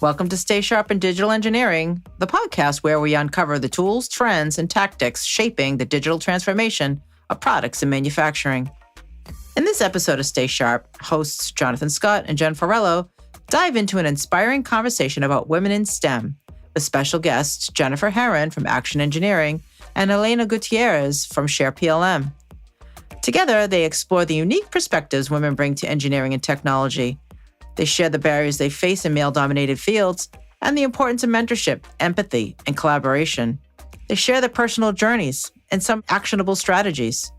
Welcome to Stay Sharp in Digital Engineering, the podcast where we uncover the tools, trends, and tactics shaping the digital transformation of products and manufacturing. In this episode of Stay Sharp, hosts Jonathan Scott and Jennifer Herron dive into an inspiring conversation about women in STEM, with special guests Jennifer Herron from Action Engineering and Helena Gutierrez from Share PLM. Together, they explore the unique perspectives women bring to engineering and technology. They share the barriers they face in male-dominated fields and the importance of mentorship, empathy, and collaboration. They share their personal journeys and some actionable strategies.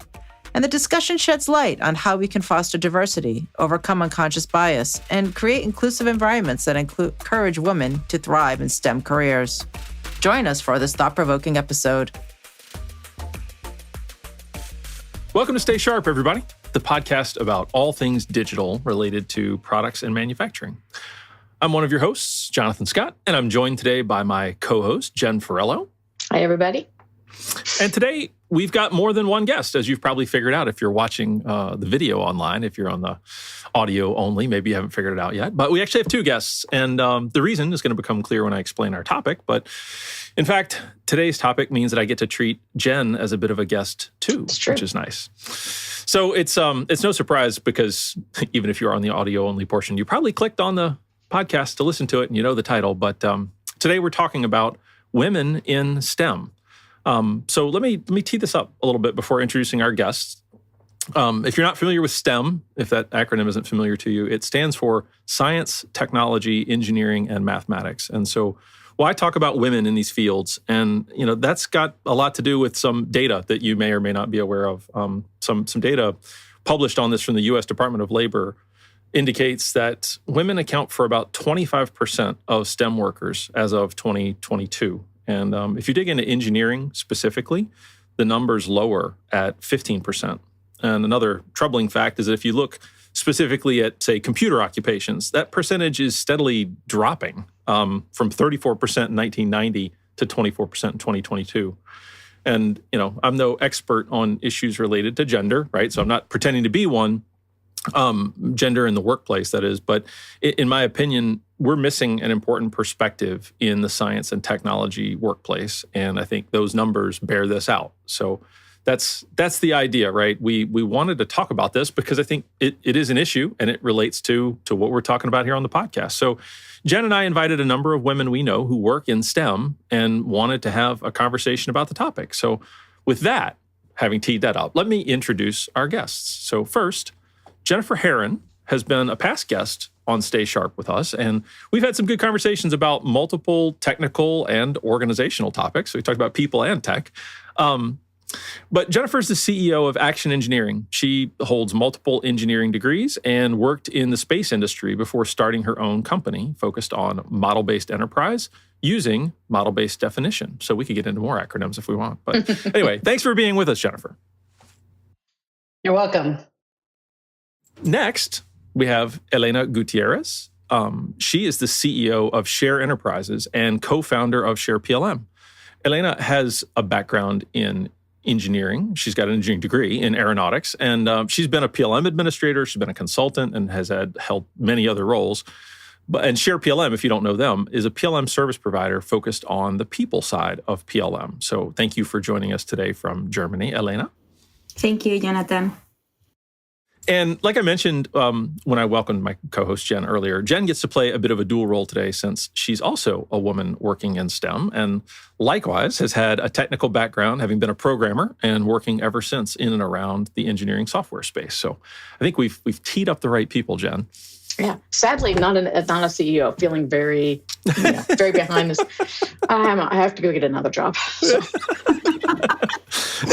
And the discussion sheds light on how we can foster diversity, overcome unconscious bias, and create inclusive environments that encourage women to thrive in STEM careers. Join us for this thought-provoking episode. Welcome to Stay Sharp, everybody, the podcast about all things digital related to products and manufacturing. I'm one of your hosts, Jonathan Scott, and I'm joined today by my co-host, Jen Herron. Hi, everybody. And today, we've got more than one guest, as you've probably figured out if you're watching the video online. If you're on the audio only, maybe you haven't figured it out yet. But we actually have two guests, and the reason is going to become clear when I explain our topic. But in fact, today's topic means that I get to treat Jen as a bit of a guest too, which is nice. So it's no surprise because even if you're on the audio only portion, you probably clicked on the podcast to listen to it and you know the title. But today we're talking about women in STEM. So let me tee this up a little bit before introducing our guests. If you're not familiar with STEM, if that acronym isn't familiar to you, it stands for Science, Technology, Engineering, and Mathematics. And so, I talk about women in these fields, and that's got a lot to do with some data that you may or may not be aware of. Some data published on this from the U.S. Department of Labor indicates that women account for about 25% of STEM workers as of 2022. And if you dig into engineering specifically, the number's lower at 15%. And another troubling fact is that if you look specifically at, say, computer occupations, that percentage is steadily dropping from 34% in 1990 to 24% in 2022. And, I'm no expert on issues related to gender, right? So I'm not pretending to be one, gender in the workplace, that is. But in my opinion, we're missing an important perspective in the science and technology workplace. And I think those numbers bear this out. So that's the idea, right? We wanted to talk about this because I think it is an issue and it relates to what we're talking about here on the podcast. So Jen and I invited a number of women we know who work in STEM and wanted to have a conversation about the topic. So with that, having teed that up, let me introduce our guests. So first, Jennifer Herron has been a past guest on Stay Sharp with us, and we've had some good conversations about multiple technical and organizational topics. We talked about people and tech. But Jennifer's the CEO of Action Engineering. She holds multiple engineering degrees and worked in the space industry before starting her own company focused on model-based enterprise using model-based definition. So we could get into more acronyms if we want. But anyway, thanks for being with us, Jennifer. You're welcome. Next, we have Helena Gutierrez. She is the CEO of Share Enterprises and co-founder of Share PLM. Helena has a background in engineering. She's got an engineering degree in aeronautics, and she's been a PLM administrator. She's been a consultant and has held many other roles. And Share PLM, if you don't know them, is a PLM service provider focused on the people side of PLM. So thank you for joining us today from Germany, Helena. Thank you, Jonathan. And like I mentioned when I welcomed my co-host Jen earlier, Jen gets to play a bit of a dual role today since she's also a woman working in STEM and likewise has had a technical background, having been a programmer and working ever since in and around the engineering software space. So I think we've teed up the right people, Jen. Yeah, sadly, not a CEO. Feeling very behind this. I have to go get another job. So.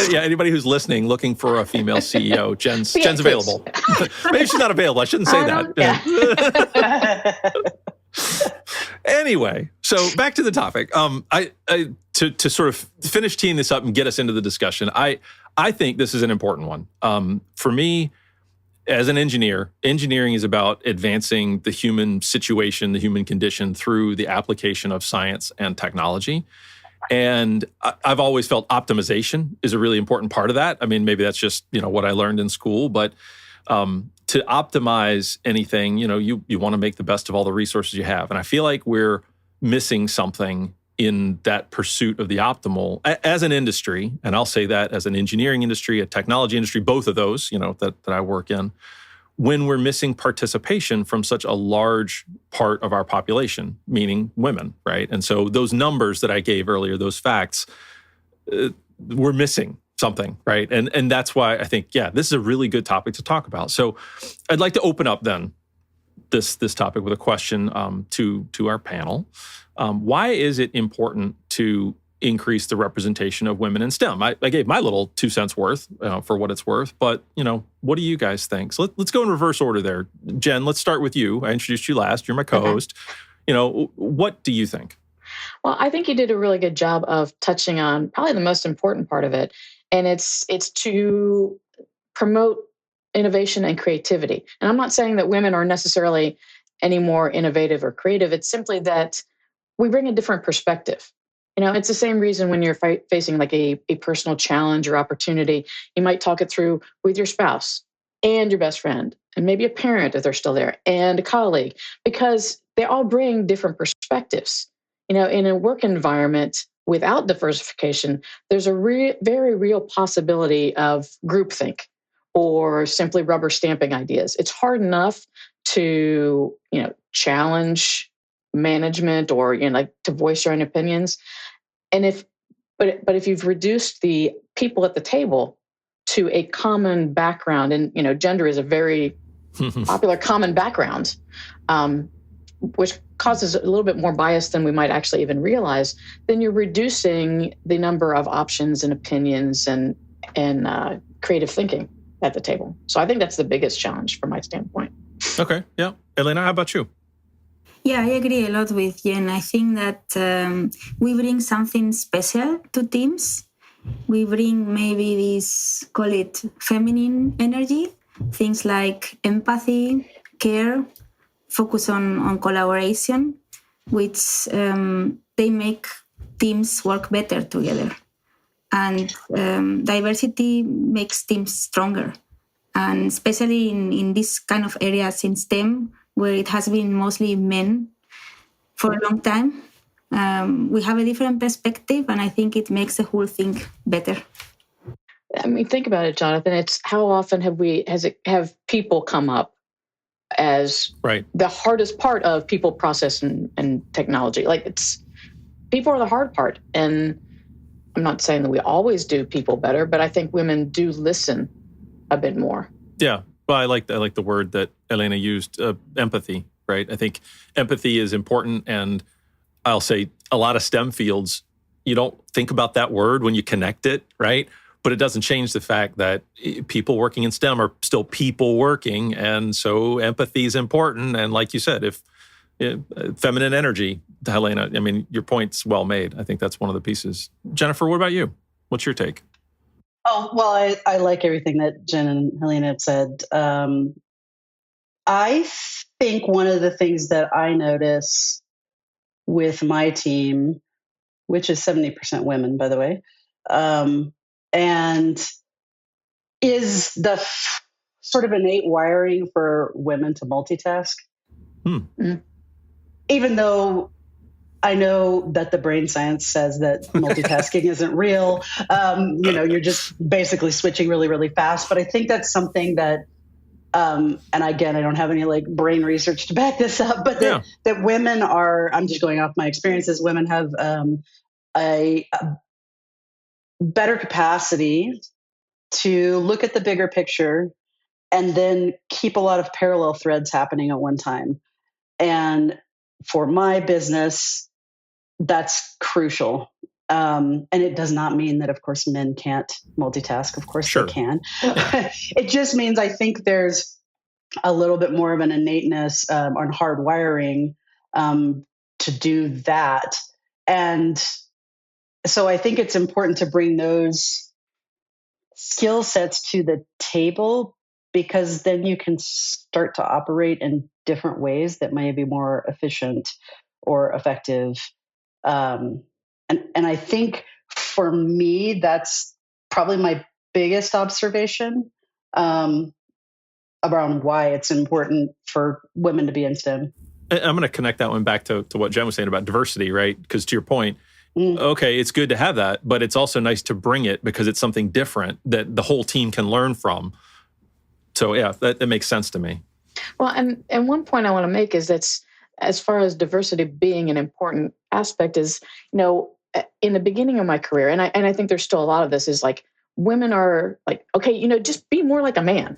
Yeah, anybody who's listening, looking for a female CEO, Jen's available. Maybe she's not available. I shouldn't say that. Yeah. Anyway, so back to the topic. To sort of finish teeing this up and get us into the discussion, I think this is an important one. For me, as an engineer, engineering is about advancing the human situation, the human condition through the application of science and technology. And I've always felt optimization is a really important part of that. I mean, maybe that's just, what I learned in school, but to optimize anything, you want to make the best of all the resources you have. And I feel like we're missing something in that pursuit of the optimal as an industry. And I'll say that as an engineering industry, a technology industry, both of those, that I work in, when we're missing participation from such a large part of our population, meaning women, right? And so those numbers that I gave earlier, those facts, we're missing something, right? And that's why I think, this is a really good topic to talk about. So I'd like to open up then this topic with a question to our panel. Why is it important to increase the representation of women in STEM? I gave my little 2 cents worth for what it's worth, but what do you guys think? So let's go in reverse order there. Jen, let's start with you. I introduced you last. You're my co-host. Okay. What do you think? Well, I think you did a really good job of touching on probably the most important part of it, and it's to promote innovation and creativity. And I'm not saying that women are necessarily any more innovative or creative. It's simply that we bring a different perspective. It's the same reason when you're facing like a personal challenge or opportunity, you might talk it through with your spouse and your best friend, and maybe a parent if they're still there, and a colleague, because they all bring different perspectives. In a work environment without diversification, there's a very real possibility of groupthink or simply rubber stamping ideas. It's hard enough to, challenge management or, to voice your own opinions. And but if you've reduced the people at the table to a common background, and, gender is a very popular common background, which causes a little bit more bias than we might actually even realize, then you're reducing the number of options and opinions and creative thinking at the table. So I think that's the biggest challenge from my standpoint. Okay. Yeah. Helena, how about you? Yeah, I agree a lot with Jen. I think that we bring something special to teams. We bring maybe this, call it feminine energy, things like empathy, care, focus on collaboration, which they make teams work better together. And diversity makes teams stronger. And especially in this kind of areas in STEM, where it has been mostly men for a long time, we have a different perspective, and I think it makes the whole thing better. I mean, think about it, Jonathan. It's how often have people come up as right. the hardest part of people, process, and technology. Like people are the hard part. And I'm not saying that we always do people better, but I think women do listen a bit more. Yeah. Well, I like the word that Helena used, empathy, right? I think empathy is important. And I'll say a lot of STEM fields, you don't think about that word when you connect it, right? But it doesn't change the fact that people working in STEM are still people working. And so empathy is important. And like you said, if feminine energy, Helena, I mean, your point's well made. I think that's one of the pieces. Jennifer, what about you? What's your take? Oh, well, I like everything that Jen and Helena have said. I think one of the things that I notice with my team, which is 70% women, by the way, and is the sort of innate wiring for women to multitask. Even though I know that the brain science says that multitasking isn't real. You're just basically switching really, really fast. But I think that's something that, and again, I don't have any brain research to back this up, but that women are, I'm just going off my experiences, women have a better capacity to look at the bigger picture and then keep a lot of parallel threads happening at one time. And for my business, that's crucial. And it does not mean that, of course, men can't multitask. Of course they can. It just means I think there's a little bit more of an innateness on hardwiring to do that. And so I think it's important to bring those skill sets to the table, because then you can start to operate in different ways that may be more efficient or effective. And I think for me, that's probably my biggest observation. around why it's important for women to be in STEM. I'm going to connect that one back to what Jen was saying about diversity, right? Because to your point, okay, it's good to have that, but it's also nice to bring it because it's something different that the whole team can learn from. So yeah, that makes sense to me. Well, and one point I want to make is that's as far as diversity being an important aspect is, in the beginning of my career, and I think there's still a lot of this is like women are like, okay, just be more like a man.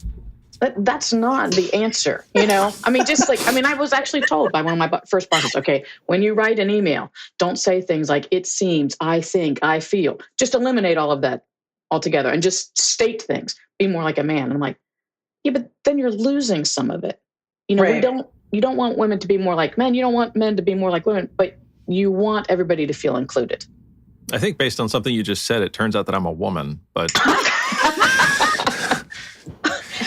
That's not the answer, I was actually told by one of my first bosses, okay, when you write an email, don't say things like it seems, I think, I feel. Just eliminate all of that altogether and just state things. Be more like a man. And I'm like, yeah, but then you're losing some of it. Right. You don't want women to be more like men. You don't want men to be more like women, but you want everybody to feel included. I think based on something you just said, it turns out that I'm a woman, but...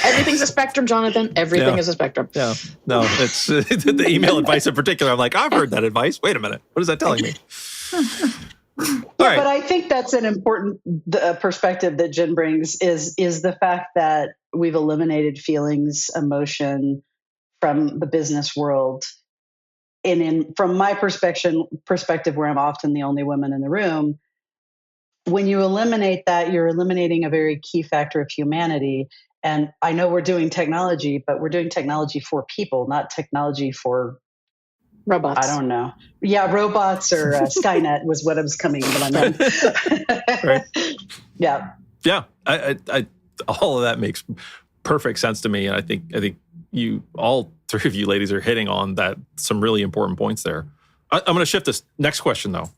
Everything's a spectrum, Jonathan. Everything is a spectrum. Yeah. No, it's the email advice in particular. I'm like, I've heard that advice. Wait a minute. What is that telling me? All right. But I think that's an important perspective that Jen brings is the fact that we've eliminated feelings, emotion from the business world. And from my perspective, where I'm often the only woman in the room, when you eliminate that, you're eliminating a very key factor of humanity. And I know we're doing technology, but we're doing technology for people, not technology for robots. I don't know. Yeah, robots or Skynet was what I was coming, but I meant. Right. Yeah. Yeah. I all of that makes perfect sense to me. And I think you, all three of you ladies, are hitting on some really important points there. I'm going to shift this next question though.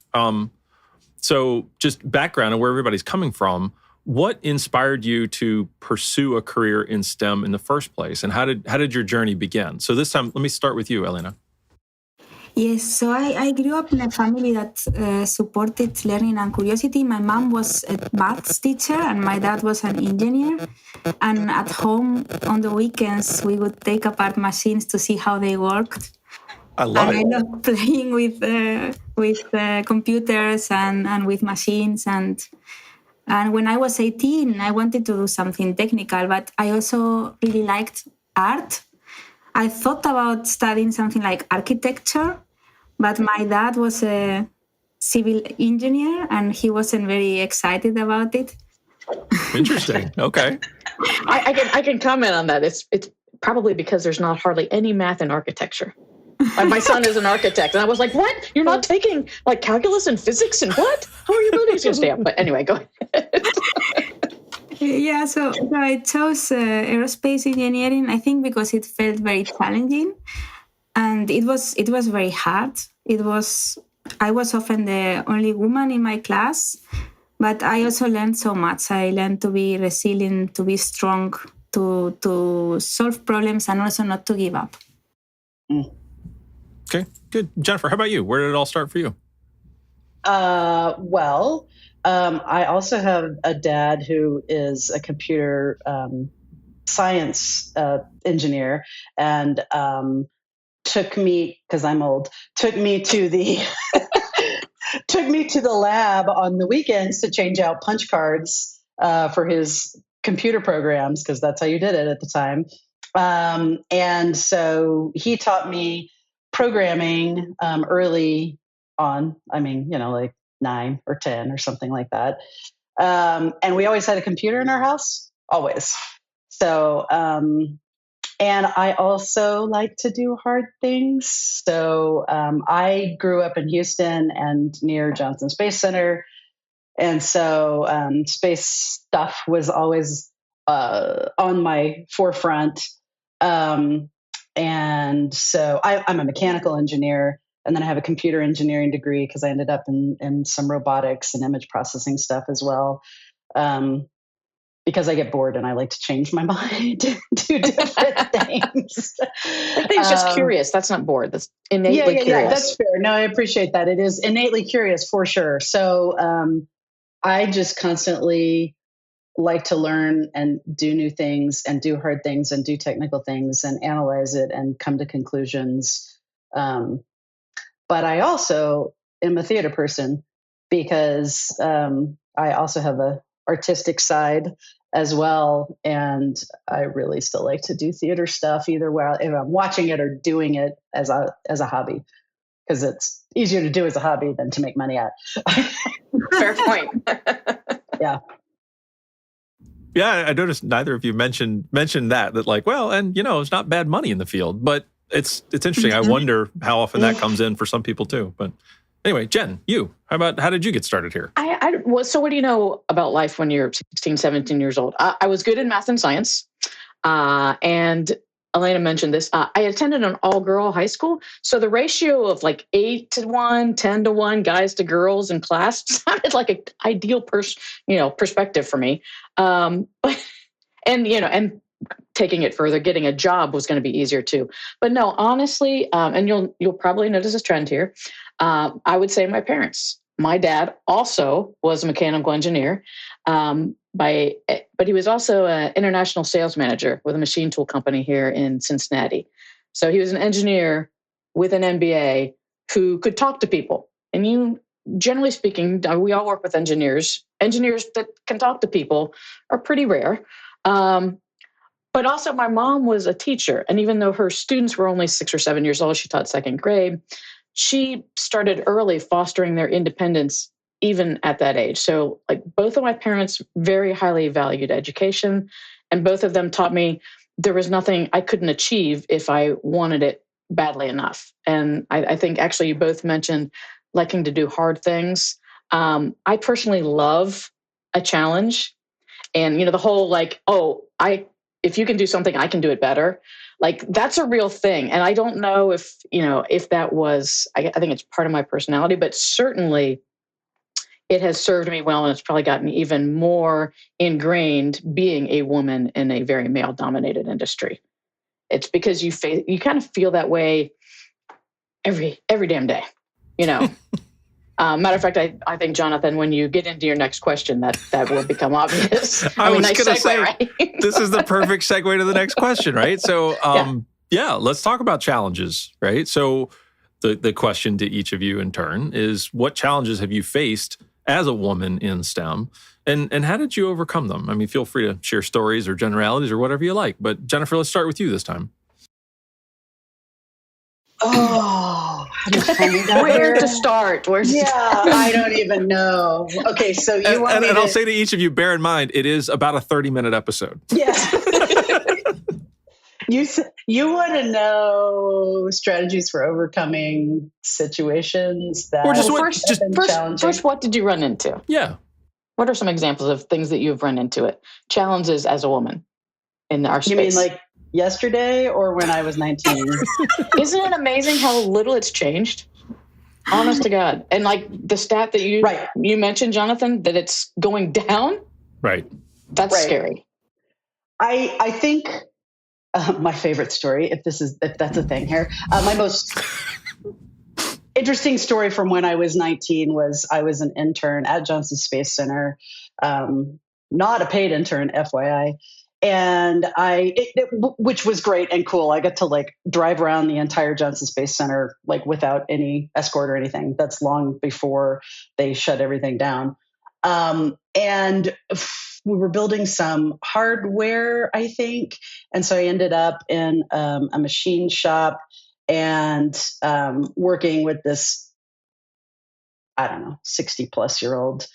So just background and where everybody's coming from. What inspired you to pursue a career in STEM in the first place? And how did your journey begin? So this time, let me start with you, Helena. Yes, so I grew up in a family that supported learning and curiosity. My mom was a maths teacher and my dad was an engineer. And at home on the weekends, we would take apart machines to see how they worked. I love it. I love playing with computers and with machines. And when I was 18, I wanted to do something technical, but I also really liked art. I thought about studying something like architecture, but my dad was a civil engineer and he wasn't very excited about it. Interesting. Okay. I can comment on that. It's probably because there's not hardly any math in architecture. My son is an architect, and I was like, "What? You're not taking like calculus and physics and what? How are your buildings going to stay up?" But anyway, go ahead. Yeah, so I chose aerospace engineering. I think because it felt very challenging, and it was very hard. I was often the only woman in my class, but I also learned so much. I learned to be resilient, to be strong, to solve problems, and also not to give up. Okay, good. Jennifer, how about you? Where did it all start for you? I also have a dad who is a computer science engineer and took me, because I'm old, took me to the lab on the weekends to change out punch cards for his computer programs, because that's how you did it at the time. And so he taught me programming early on. I mean, like 9 or 10 or something like that. And we always had a computer in our house, always. So, and I also like to do hard things. So I grew up in Houston and near Johnson Space Center. And so space stuff was always on my forefront. And so I'm a mechanical engineer, and then I have a computer engineering degree because I ended up in some robotics and image processing stuff as well. Because I get bored and I like to change my mind to do different things. I think it's just curious. That's not bored. That's innately curious. Yeah, that's fair. No, I appreciate that. It is innately curious for sure. So I just constantly like to learn and do new things and do hard things and do technical things and analyze it and come to conclusions. But I also am a theater person because I also have a artistic side. as well. And I really still like to do theater stuff, either way, if I'm watching it or doing it as a hobby, because it's easier to do as a hobby than to make money at. Fair point. Yeah. Yeah, I noticed neither of you mentioned that like, well, and it's not bad money in the field, but it's interesting. I wonder how often that comes in for some people too. But anyway, Jen, how did you get started here? So what do you know about life when you're 16, 17 years old? I was good in math and science. And Helena mentioned this. I attended an all-girl high school. So the ratio of like 8-1, 10-1 guys to girls in class sounded like an ideal perspective for me. And taking it further, getting a job was going to be easier too. But no, honestly, and you'll probably notice this trend here. I would say my parents. My dad also was a mechanical engineer, but he was also an international sales manager with a machine tool company here in Cincinnati. So he was an engineer with an MBA who could talk to people. And generally speaking, we all work with engineers. Engineers that can talk to people are pretty rare. But also my mom was a teacher. And even though her students were only 6 or 7 years old, she taught second grade. She started early fostering their independence even at that age. So like both of my parents very highly valued education, and both of them taught me there was nothing I couldn't achieve if I wanted it badly enough. And I think actually you both mentioned liking to do hard things. I personally love a challenge, and the whole like, if you can do something, I can do it better. Like that's a real thing. And I don't know if that was, I think it's part of my personality, but certainly it has served me well. And it's probably gotten me even more ingrained being a woman in a very male dominated industry. It's because you kind of feel that way every damn day, Matter of fact, I think, Jonathan, when you get into your next question, that will become obvious. I was nice going to segue, say, right? This is the perfect segue to the next question, right? So, let's talk about challenges, right? So the question to each of you in turn is, what challenges have you faced as a woman in STEM, and how did you overcome them? I mean, feel free to share stories or generalities or whatever you like. But Jennifer, let's start with you this time. Oh, where to start? I don't even know. Okay, so you want me and I'll say to each of you, bear in mind, it is about a 30-minute episode. Yes. You want to know strategies for overcoming situations that first, what did you run into? Yeah. What are some examples of things that you've run into challenges as a woman in our space? You mean like yesterday or when I was 19? Isn't it amazing how little it's changed? Honest to God. And like the stat that you mentioned, Jonathan, that it's going down. Right. That's scary. I think my favorite story, if that's a thing here, my most interesting story from when I was 19 was I was an intern at Johnson Space Center, not a paid intern, FYI. And which was great and cool. I got to like drive around the entire Johnson Space Center, like without any escort or anything. That's long before they shut everything down. And we were building some hardware, I think. And so I ended up in a machine shop and working with this, 60-plus-year-old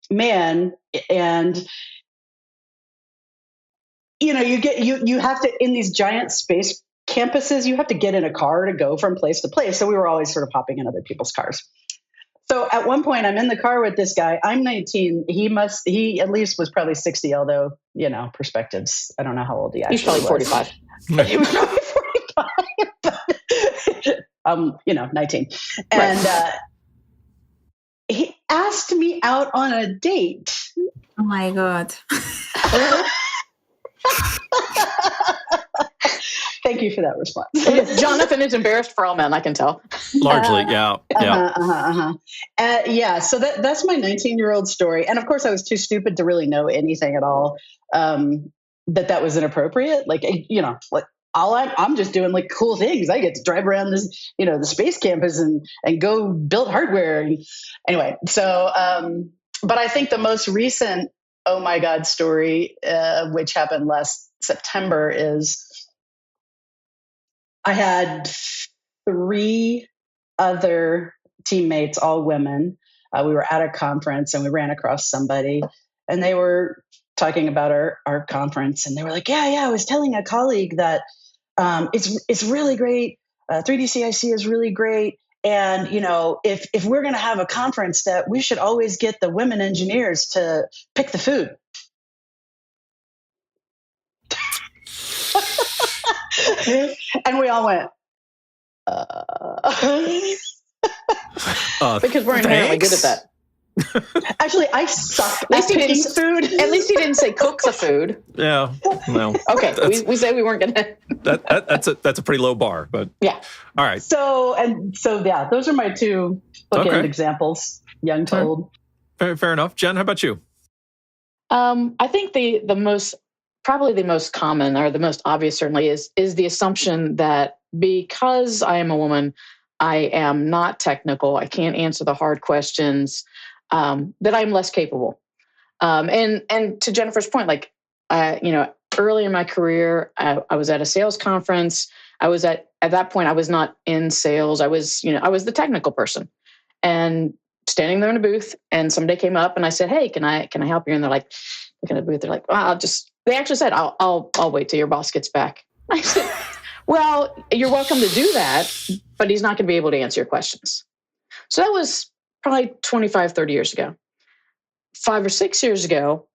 man. And you have to, in these giant space campuses, you have to get in a car to go from place to place. So we were always sort of hopping in other people's cars. So at one point I'm in the car with this guy. I'm 19. He at least was probably 60, although, perspectives. I don't know how old he actually was. He's probably 45. He was probably 45. 19. And he asked me out on a date. Oh my God. Thank you for that response. Jonathan is embarrassed for all men, I can tell. Largely, yeah. So that's my 19-year-old story. And of course, I was too stupid to really know anything at all that was inappropriate. I'm just doing like cool things. I get to drive around this, the space campus and go build hardware. Anyway, so, but I think the most recent oh my God story, which happened last September, is I had 3 other teammates, all women. We were at a conference and we ran across somebody and they were talking about our conference. And they were like, yeah, I was telling a colleague that it's really great. 3D CIC is really great. And, if we're going to have a conference, that we should always get the women engineers to pick the food. And we all went, because we're inherently good at that. Actually, I suck at picking food. At least he didn't say cook the food. Yeah, no. Okay, we said we weren't going to. That's a pretty low bar, but yeah. All right. So yeah, those are my 2 bookend examples. Young told. Fair enough. Jen, how about you? I think the most common, or the most obvious certainly, is the assumption that because I am a woman, I am not technical, I can't answer the hard questions, that I'm less capable. And to Jennifer's point, like, early in my career, I was at a sales conference. At that point, I was not in sales. I was the technical person, and standing there in a booth, and somebody came up and I said, hey, can I help you? And they're like, looking at the booth, they're like, well, they actually said, I'll wait till your boss gets back. I said, well, you're welcome to do that, but he's not going to be able to answer your questions. So that was probably 25, 30 years ago. 5 or 6 years ago,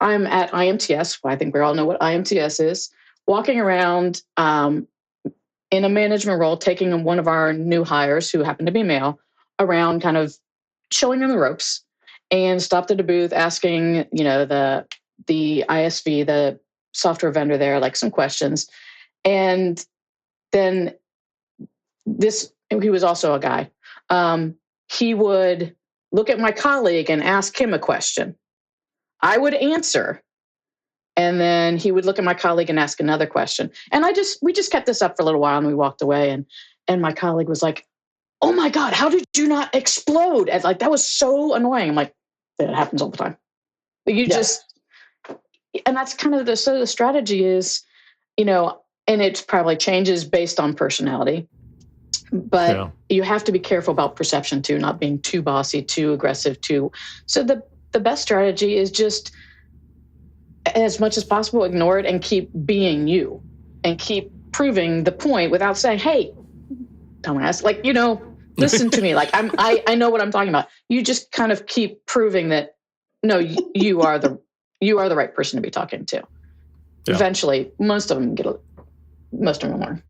I'm at IMTS. I think we all know what IMTS is. Walking around in a management role, taking one of our new hires, who happened to be male, around, kind of showing them the ropes, and stopped at a booth asking, the ISV, the software vendor there, like, some questions. And then he was also a guy. He would look at my colleague and ask him a question. I would answer. And then he would look at my colleague and ask another question. And we just kept this up for a little while, and we walked away. And my colleague was like, oh my God, how did you not explode? And, like, that was so annoying. I'm like, that happens all the time. And that's kind of the strategy is, and it probably changes based on personality, but you have to be careful about perception too, not being too bossy, too aggressive, so the best strategy is just, as much as possible, ignore it and keep being you and keep proving the point without saying, hey, dumbass, like, listen to me. Like, I know what I'm talking about. You just kind of keep proving that, no, you are the right person to be talking to. Yeah. Eventually, most of them learn.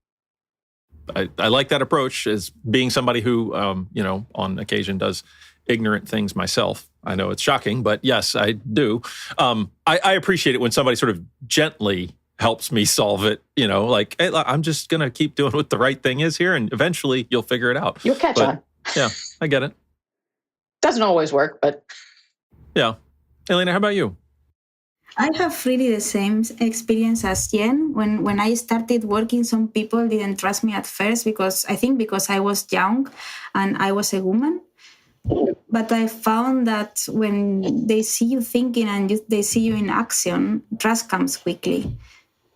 I like that approach, as being somebody who, on occasion does ignorant things myself. I know it's shocking, but yes, I do. I appreciate it when somebody sort of gently helps me solve it, like, hey, I'm just going to keep doing what the right thing is here, and eventually you'll figure it out. You'll catch on. Yeah, I get it. Doesn't always work, but... Yeah. Helena, how about you? I have really the same experience as Jen. When I started working, some people didn't trust me at first because I was young and I was a woman. But I found that when they see you thinking and they see you in action, trust comes quickly.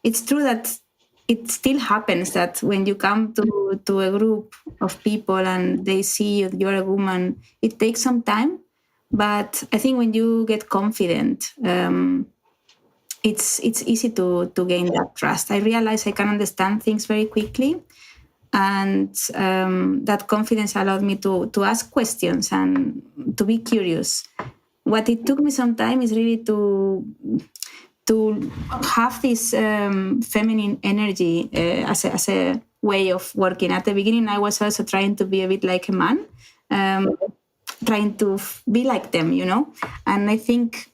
It's true that it still happens that when you come to a group of people and they see you're a woman, it takes some time. But I think when you get confident, it's easy to gain that trust. I realize I can understand things very quickly. And that confidence allowed me to ask questions and to be curious. What it took me some time is really to have this feminine energy as a way of working. At the beginning, I was also trying to be a bit like a man, trying to be like them, And I think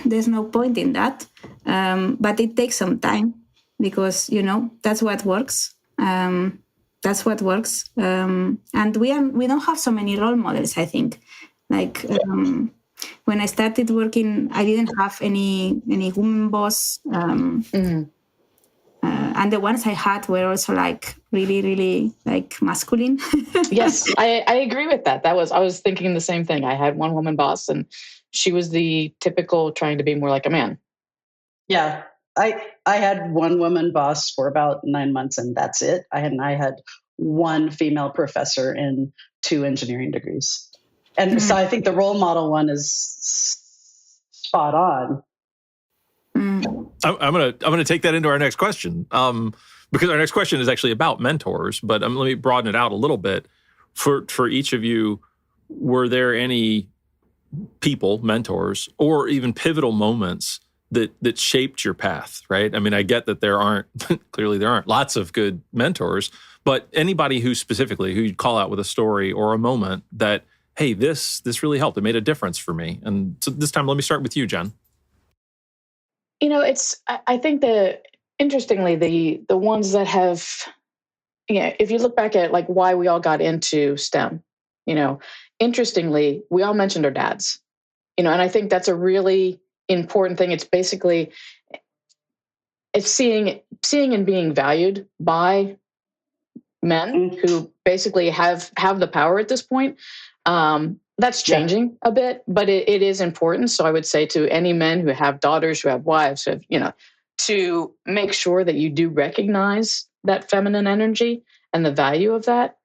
there's no point in that. But it takes some time because, that's what works. And we don't have so many role models, I think. Like when I started working, I didn't have any woman boss. And the ones I had were also like really, really like masculine. Yes, I agree with that. I was thinking the same thing. I had one woman boss, and she was the typical trying to be more like a man. Yeah. I had one woman boss for about 9 months, and that's it. I had one female professor and 2 engineering degrees. And so I think the role model one is spot on. I'm gonna take that into our next question, because our next question is actually about mentors. But let me broaden it out a little bit. For each of you, were there any people, mentors, or even pivotal moments that shaped your path? Right? I mean, I get that there aren't lots of good mentors, but anybody who you'd call out with a story or a moment that, hey, this really helped. It made a difference for me. And so this time, let me start with you, Jen. I think that interestingly, the ones that have, if you look back at like why we all got into STEM, interestingly, we all mentioned our dads, and I think that's a really important thing. It's basically, it's seeing and being valued by men who basically have the power at this point. That's changing a bit, but it is important. So I would say to any men who have daughters, who have wives, to make sure that you do recognize that feminine energy and the value of that.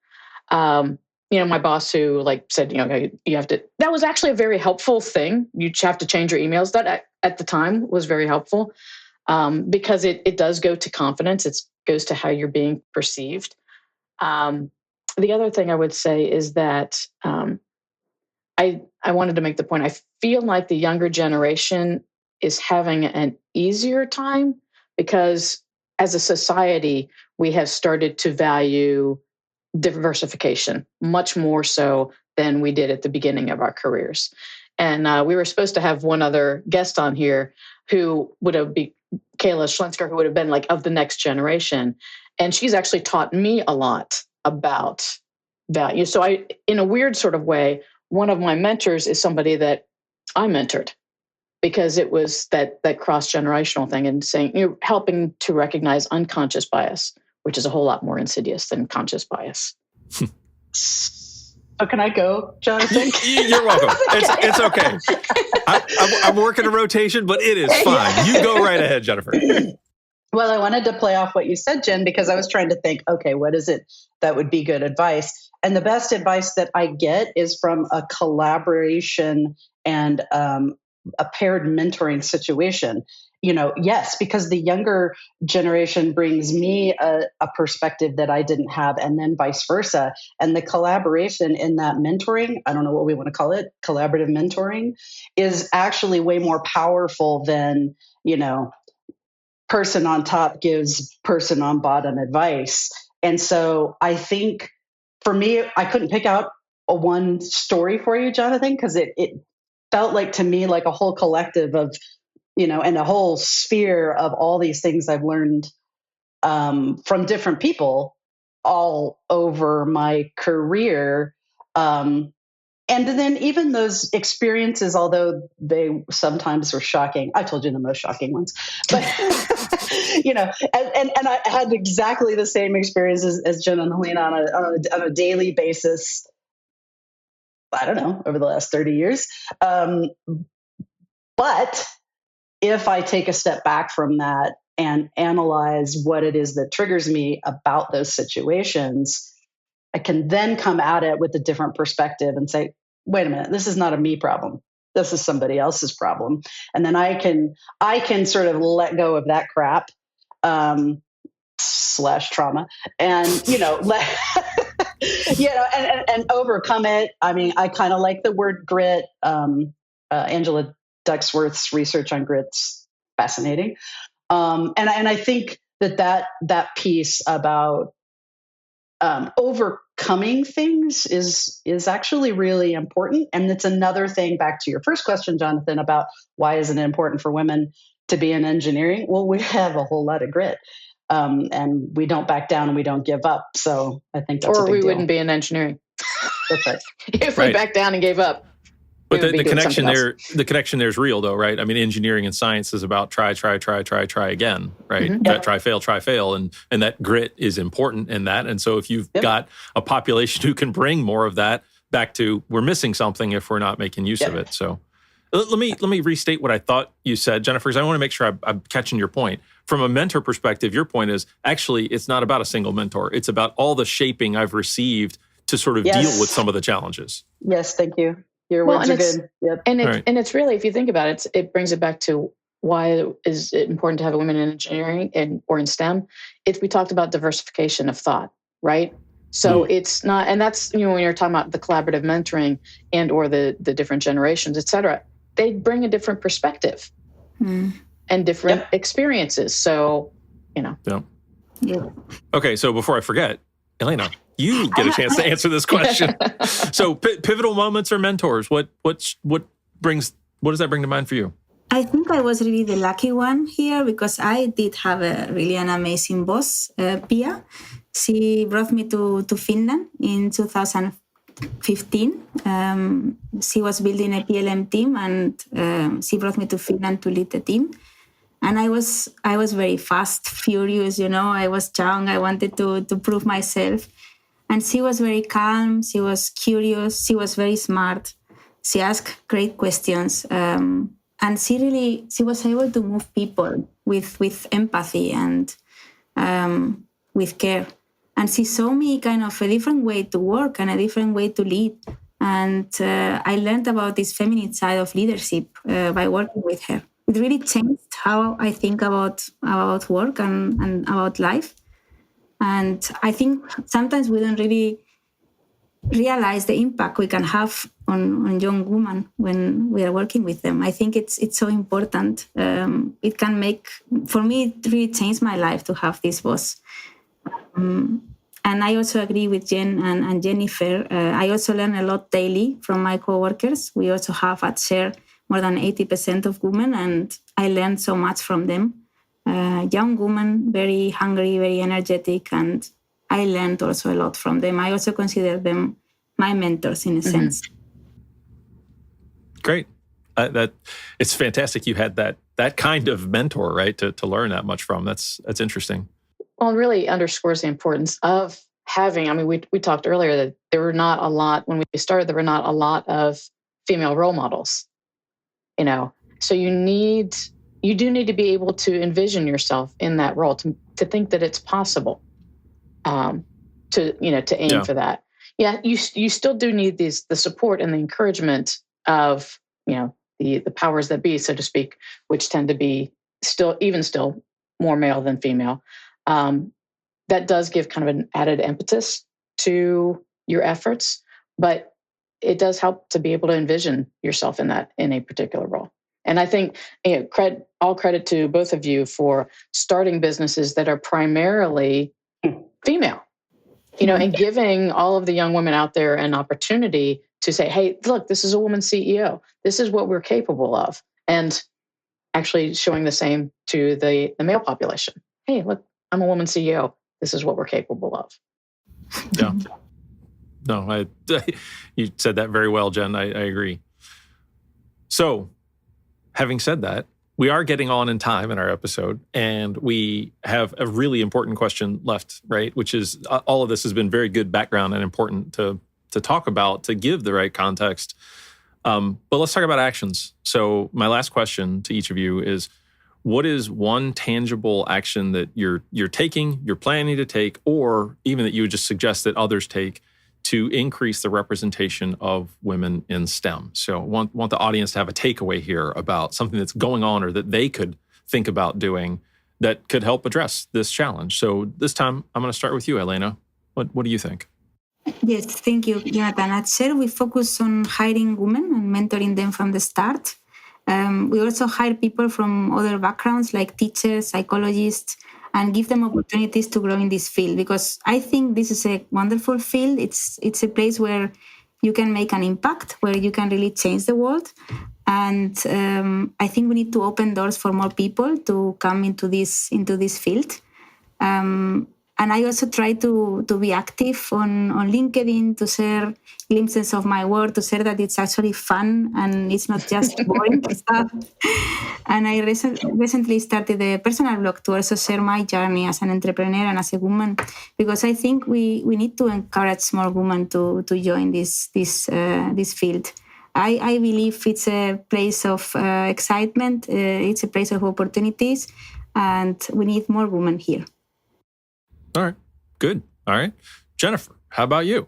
My boss who said, you have to, that was actually a very helpful thing. You have to change your emails. That at the time was very helpful because it does go to confidence. It goes to how you're being perceived. The other thing I would say is that I wanted to make the point. I feel like the younger generation is having an easier time because as a society, we have started to value diversification much more so than we did at the beginning of our careers. And we were supposed to have one other guest on here who would have been Kayla Schlensker, who would have been like of the next generation. And she's actually taught me a lot about value. So in a weird sort of way, one of my mentors is somebody that I mentored because it was that cross-generational thing and saying, helping to recognize unconscious bias, which is a whole lot more insidious than conscious bias. So can I go, Jonathan? You're welcome. It's okay. I'm working a rotation, but it is fine. You go right ahead, Jennifer. Well, I wanted to play off what you said, Jen, because I was trying to think, okay, what is it that would be good advice? And the best advice that I get is from a collaboration and a paired mentoring situation. Yes, because the younger generation brings me a perspective that I didn't have, and then vice versa. And the collaboration in that mentoring, I don't know what we want to call it, collaborative mentoring, is actually way more powerful than, person on top gives person on bottom advice. And so I think for me, I couldn't pick out a one story for you, Jonathan, because it felt like to me like a whole collective of, and a whole sphere of all these things I've learned from different people all over my career. And then even those experiences, although they sometimes were shocking, I told you the most shocking ones, but and I had exactly the same experiences as Jen and Helena on a daily basis. I don't know, over the last 30 years. But if I take a step back from that and analyze what it is that triggers me about those situations, I can then come at it with a different perspective and say, wait a minute, this is not a me problem. This is somebody else's problem. And then I can sort of let go of that crap / trauma and, and overcome it. I mean, I kind of like the word grit. Angela Ducksworth's research on grit's fascinating. And I think that piece about overcoming things is actually really important. And it's another thing, back to your first question, Jonathan, about why isn't it important for women to be in engineering? Well, we have a whole lot of grit. And we don't back down and we don't give up. So I think that's a big deal. Or we wouldn't be in engineering. That's right. If we backed down and gave up. But the connection there is real, though, right? I mean, engineering and science is about try again, right? Mm-hmm. Try, fail. And that grit is important in that. And so if you've got a population who can bring more of that back to, we're missing something if we're not making use of it. So Let me restate what I thought you said, Jennifer, because I want to make sure I'm catching your point. From a mentor perspective, your point is actually it's not about a single mentor. It's about all the shaping I've received to sort of deal with some of the challenges. Yes, thank you. Your words are good. Yep. And it's really, if you think about it, it brings it back to why is it important to have women in engineering or in STEM. We talked about diversification of thought, right? So it's not, and that's, when you're talking about the collaborative mentoring and or the different generations, et cetera, they bring a different perspective and different experiences. So, Yeah. Okay, so before I forget, Helena, you get a chance to answer this question. So pivotal moments or mentors, what does that bring to mind for you? I think I was really the lucky one here because I did have an amazing boss, Pia. She brought me to Finland in 2015. She was building a PLM team, and she brought me to Finland to lead the team. And I was very fast, furious. I was young. I wanted to prove myself. And she was very calm. She was curious. She was very smart. She asked great questions. And she was able to move people with empathy and with care. And she saw me kind of a different way to work and a different way to lead. And I learned about this feminine side of leadership by working with her. It really changed how I think about work and about life. And I think sometimes we don't really realize the impact we can have on young women when we are working with them. I think it's so important. It can make, for me, it really changed my life to have this boss. And I also agree with Jen and Jennifer. I also learn a lot daily from my coworkers. We also have at Share more than 80% of women, and I learned so much from them. Young women, very hungry, very energetic, and I learned also a lot from them. I also consider them my mentors in a sense. Great. That it's fantastic you had that kind of mentor, right, to learn that much from. That's interesting. Well, it really underscores the importance of having, we talked earlier that there were not a lot, when we started, there were not a lot of female role models, So you do need to be able to envision yourself in that role, to think that it's possible, to aim for that. Yeah, you still do need the support and the encouragement of, the powers that be, so to speak, which tend to be still more male than female. That does give kind of an added impetus to your efforts, but it does help to be able to envision yourself in a particular role. And I think all credit to both of you for starting businesses that are primarily female, and giving all of the young women out there an opportunity to say, hey, look, this is a woman CEO. This is what we're capable of. And actually showing the same to the male population. Hey, look, I'm a woman CEO. This is what we're capable of. Yeah. No, you said that very well, Jen. I agree. So, having said that, we are getting on in time in our episode, and we have a really important question left, right? Which is, all of this has been very good background and important to talk about, to give the right context. But let's talk about actions. So my last question to each of you is, what is one tangible action that you're taking, you're planning to take, or even that you would just suggest that others take to increase the representation of women in STEM? So want the audience to have a takeaway here about something that's going on or that they could think about doing that could help address this challenge. So this time, I'm going to start with you, Helena. What do you think? Yes, thank you, Jonathan. At Share, we focus on hiring women and mentoring them from the start. We also hire people from other backgrounds like teachers, psychologists, and give them opportunities to grow in this field, because I think this is a wonderful field. It's a place where you can make an impact, where you can really change the world. And I think we need to open doors for more people to come into this field. And I also try to be active on LinkedIn, to share glimpses of my work, to share that it's actually fun and it's not just boring stuff. And I recently started a personal blog to also share my journey as an entrepreneur and as a woman, because I think we need to encourage more women to join this field. I believe it's a place of excitement. It's a place of opportunities, and we need more women here. All right, good. All right, Jennifer, how about you?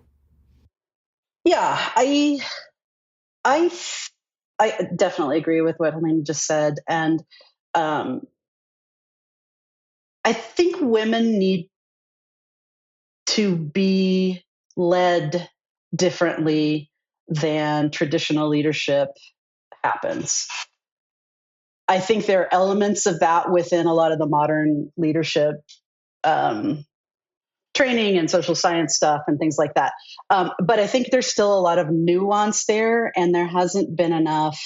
Yeah, I definitely agree with what Helena just said, and I think women need to be led differently than traditional leadership happens. I think there are elements of that within a lot of the modern leadership training and social science stuff and things like that. But I think there's still a lot of nuance there, and there hasn't been enough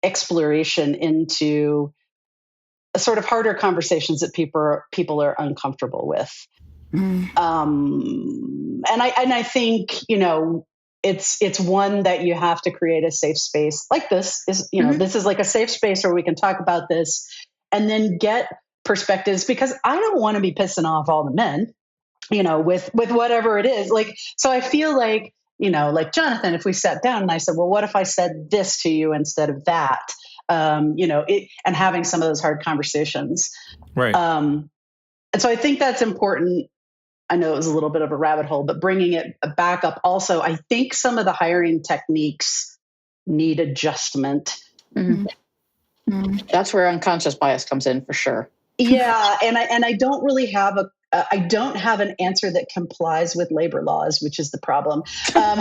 exploration into sort of harder conversations that people are uncomfortable with. And I think, it's one that you have to create a safe space like this is, this is like a safe space where we can talk about this and then get perspectives, because I don't want to be pissing off all the men, with whatever it is. Like, so I feel like, like Jonathan, if we sat down and I said, well, what if I said this to you instead of that? And having some of those hard conversations. Right. And so I think that's important. I know it was a little bit of a rabbit hole, but bringing it back up also, I think some of the hiring techniques need adjustment. Mm-hmm. Mm-hmm. That's where unconscious bias comes in for sure. Yeah. And I don't really have I don't have an answer that complies with labor laws, which is the problem. I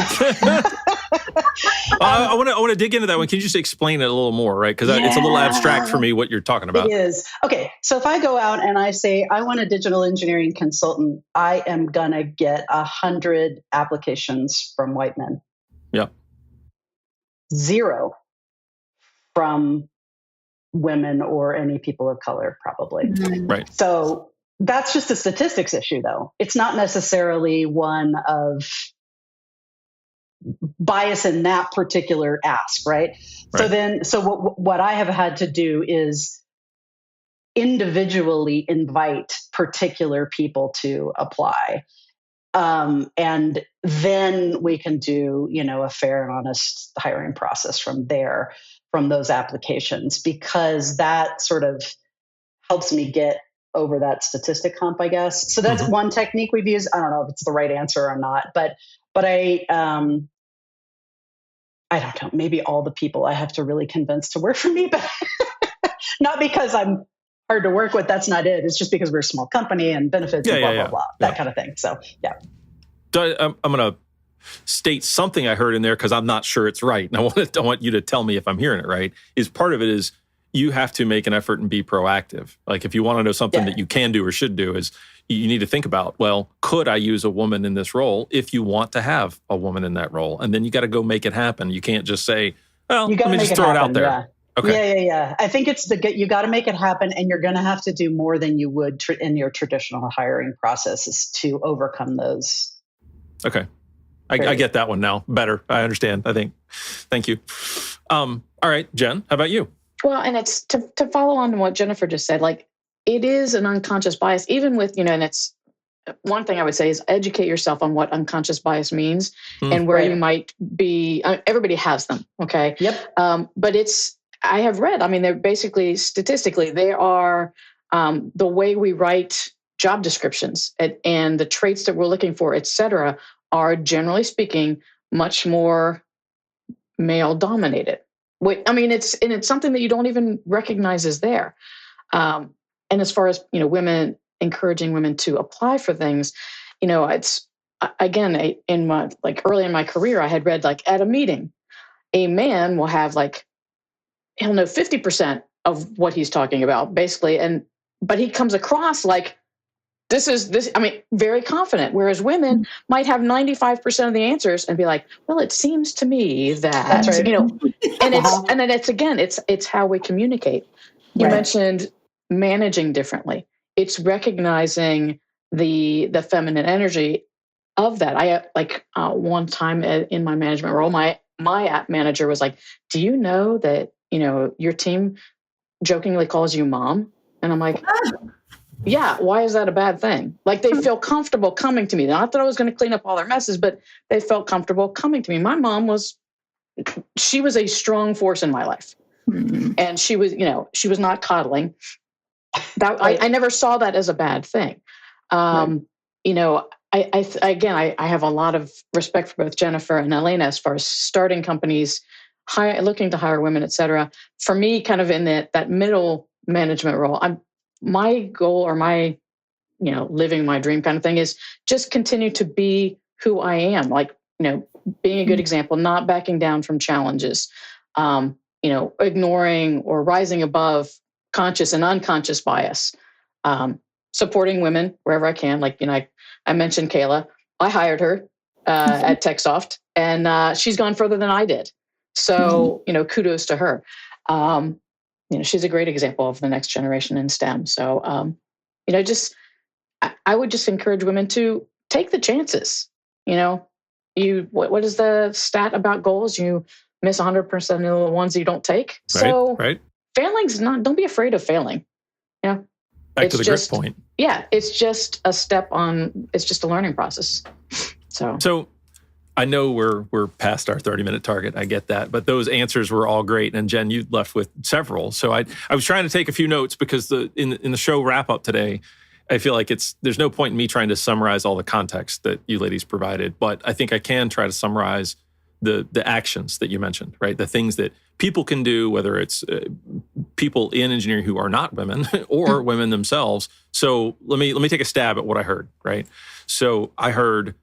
want to dig into that one. Can you just explain it a little more, right? Because it's a little abstract for me what you're talking about. It is. Okay. So if I go out and I say, I want a digital engineering consultant, I am going to get 100 applications from white men. Yeah. 0 from women or any people of color, probably. Mm-hmm. Right. So that's just a statistics issue, though. It's not necessarily one of bias in that particular ask, right? So what I have had to do is individually invite particular people to apply. And then we can do, a fair and honest hiring process from there, from those applications, because that sort of helps me get over that statistic hump, I guess. So that's one technique we've used. I don't know if it's the right answer or not, but I don't know, maybe all the people I have to really convince to work for me, but not because I'm hard to work with. That's not it. It's just because we're a small company and benefits and blah, blah, blah, that kind of thing. So, yeah. I'm going to state something I heard in there because I'm not sure it's right. And I want you to tell me if I'm hearing it right. Is part of it is you have to make an effort and be proactive. Like if you want to know something that you can do or should do, is you need to think about, well, could I use a woman in this role if you want to have a woman in that role? And then you got to go make it happen. You can't just say, well, let me just throw it out there. Yeah. Okay. Yeah. I think you got to make it happen, and you're going to have to do more than you would in your traditional hiring processes to overcome those. Okay. I get that one now better. I understand, I think. Thank you. All right, Jen, how about you? Well, and it's to follow on to what Jennifer just said, like it is an unconscious bias, even with, and it's one thing I would say is educate yourself on what unconscious bias means and where you might be. Everybody has them. Okay. Yep. But I have read, they're basically statistically, they are the way we write job descriptions and the traits that we're looking for, et cetera, are generally speaking much more male dominated. It's something that you don't even recognize is there. And as far as, women encouraging women to apply for things, it's again, early in my career, I had read at a meeting, a man will have he'll know 50% of what he's talking about basically. But he comes across very confident, whereas women might have 95% of the answers and be like, well, it seems to me that, that's right. And then it's how we communicate. You mentioned managing differently. It's recognizing the feminine energy of that. I one time in my management role, my app manager was like, do you know that, your team jokingly calls you mom? And I'm like, yeah, why is that a bad thing? They feel comfortable coming to me. Not that I was going to clean up all their messes, but they felt comfortable coming to me. My mom was she was a strong force in my life. And she was, she was not coddling. That I never saw that as a bad thing. I have a lot of respect for both Jennifer and Helena as far as starting companies, looking to hire women, et cetera. For me, kind of in that middle management role, my goal or my, living my dream kind of thing is just continue to be who I am. Like, being a good example, not backing down from challenges, ignoring or rising above conscious and unconscious bias, supporting women wherever I can. Like, I mentioned Kayla. I hired her at TechSoft, and she's gone further than I did. So, kudos to her. She's a great example of the next generation in STEM. So, I would just encourage women to take the chances. What is the stat about goals? You miss 100% of the ones you don't take. So failing's don't be afraid of failing. Back to the grit point. Yeah, it's just a it's just a learning process. So I know we're past our 30-minute target. I get that. But those answers were all great. And Jen, you left with several. So I was trying to take a few notes because in the show wrap up today, I feel like there's no point in me trying to summarize all the context that you ladies provided. But I think I can try to summarize the actions that you mentioned, right? The things that people can do, whether it's people in engineering who are not women or women themselves. So let me take a stab at what I heard, right? So I heard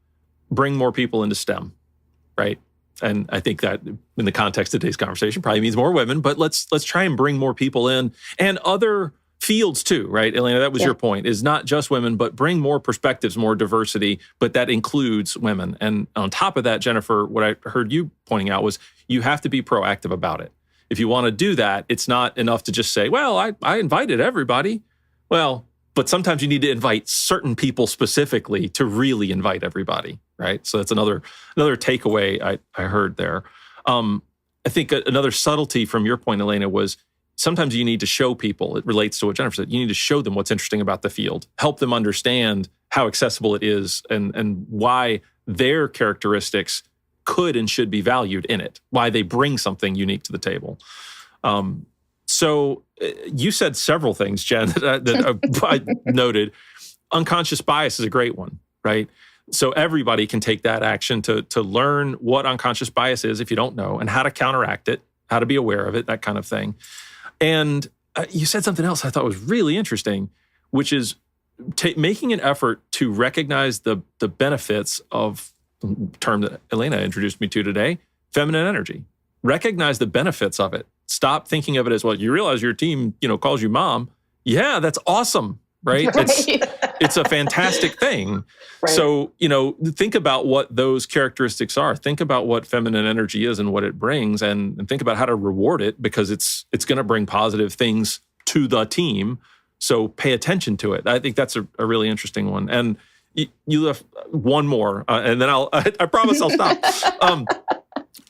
bring more people into STEM, right? And I think that in the context of today's conversation probably means more women, but let's try and bring more people in and other fields too, right? Helena, that was your point, is not just women, but bring more perspectives, more diversity, but that includes women. And on top of that, Jennifer, what I heard you pointing out was you have to be proactive about it. If you want to do that, it's not enough to just say, well, I invited everybody. Well, but sometimes you need to invite certain people specifically to really invite everybody, right? So that's another takeaway I heard there. I think another subtlety from your point, Helena, was sometimes you need to show people, it relates to what Jennifer said, you need to show them what's interesting about the field, help them understand how accessible it is and why their characteristics could and should be valued in it, why they bring something unique to the table. So you said several things, Jen, that I noted. Unconscious bias is a great one, right? So everybody can take that action to learn what unconscious bias is if you don't know, and how to counteract it, how to be aware of it, that kind of thing. And you said something else I thought was really interesting, which is making an effort to recognize the benefits of the term that Helena introduced me to today, feminine energy. Recognize the benefits of it. Stop thinking of it as, well, you realize your team, calls you mom. Yeah, that's awesome, right? It's a fantastic thing. Right. So, think about what those characteristics are. Think about what feminine energy is and what it brings, and think about how to reward it, because it's going to bring positive things to the team. So pay attention to it. I think that's a really interesting one. And you left one more, and then I promise I'll stop.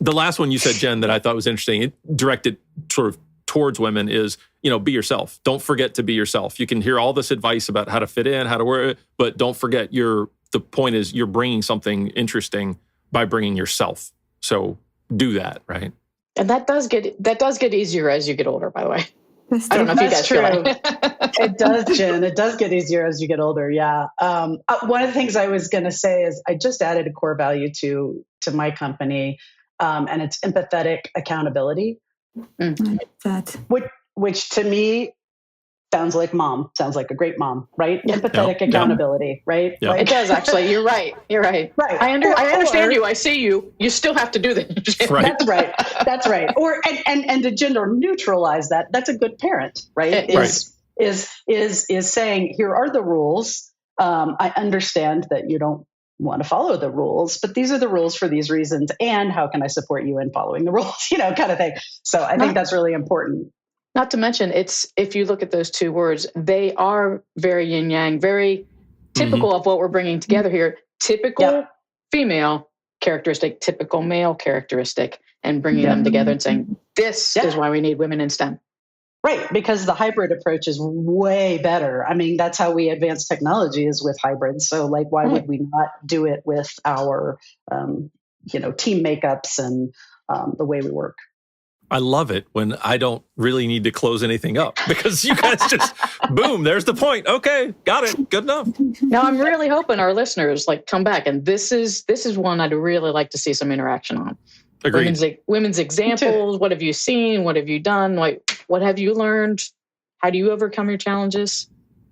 The last one you said, Jen, that I thought was interesting, it directed sort of towards women, is, be yourself. Don't forget to be yourself. You can hear all this advice about how to fit in, how to wear it, but don't forget the point is you're bringing something interesting by bringing yourself. So do that, right? And that does get easier as you get older, by the way. I don't know if you guys feel like it does, Jen. It does get easier as you get older. Yeah. One of the things I was going to say is I just added a core value to my company, and it's empathetic accountability. Which to me sounds like a great mom, right? Yeah. Empathetic accountability, right? Yeah. It does, actually. You're right. Right. I understand you. I see you. You still have to do this. Right. That's right. Or and to gender neutralize that. That's a good parent, right? Is saying, here are the rules. I understand that you don't want to follow the rules, but these are the rules for these reasons. And how can I support you in following the rules? Kind of thing. So I think that's really important. Not to mention, if you look at those two words, they are very yin yang, very typical of what we're bringing together here. Typical female characteristic, typical male characteristic, and bringing them together and saying, this is why we need women in STEM. Right, because the hybrid approach is way better. I mean, that's how we advance technology, is with hybrids. So, why would we not do it with our, team makeups and the way we work. I love it when I don't really need to close anything up because you guys just, boom, there's the point. Okay, got it. Good enough. Now, I'm really hoping our listeners come back. And this is one I'd really like to see some interaction on. Agreed. Women's examples. What have you seen? What have you done? What have you learned? How do you overcome your challenges?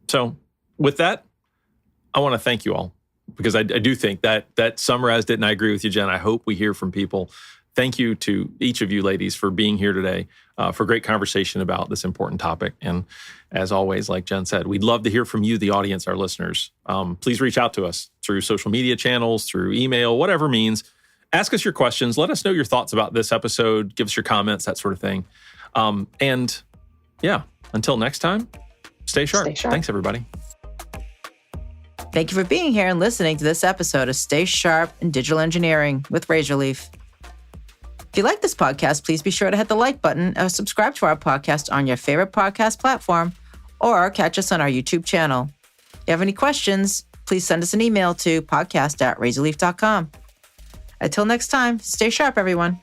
So with that, I want to thank you all because I do think that summarized it. And I agree with you, Jen. I hope we hear from people. Thank you to each of you ladies for being here today, for great conversation about this important topic. And as always, like Jen said, we'd love to hear from you, the audience, our listeners. Please reach out to us through social media channels, through email, whatever means. Ask us your questions. Let us know your thoughts about this episode. Give us your comments, that sort of thing. And yeah, until next time, stay sharp. Thanks, everybody. Thank you for being here and listening to this episode of Stay Sharp in Digital Engineering with Razorleaf. If you like this podcast, please be sure to hit the like button or subscribe to our podcast on your favorite podcast platform or catch us on our YouTube channel. If you have any questions, please send us an email to podcast@razorleaf.com. Until next time, stay sharp, everyone.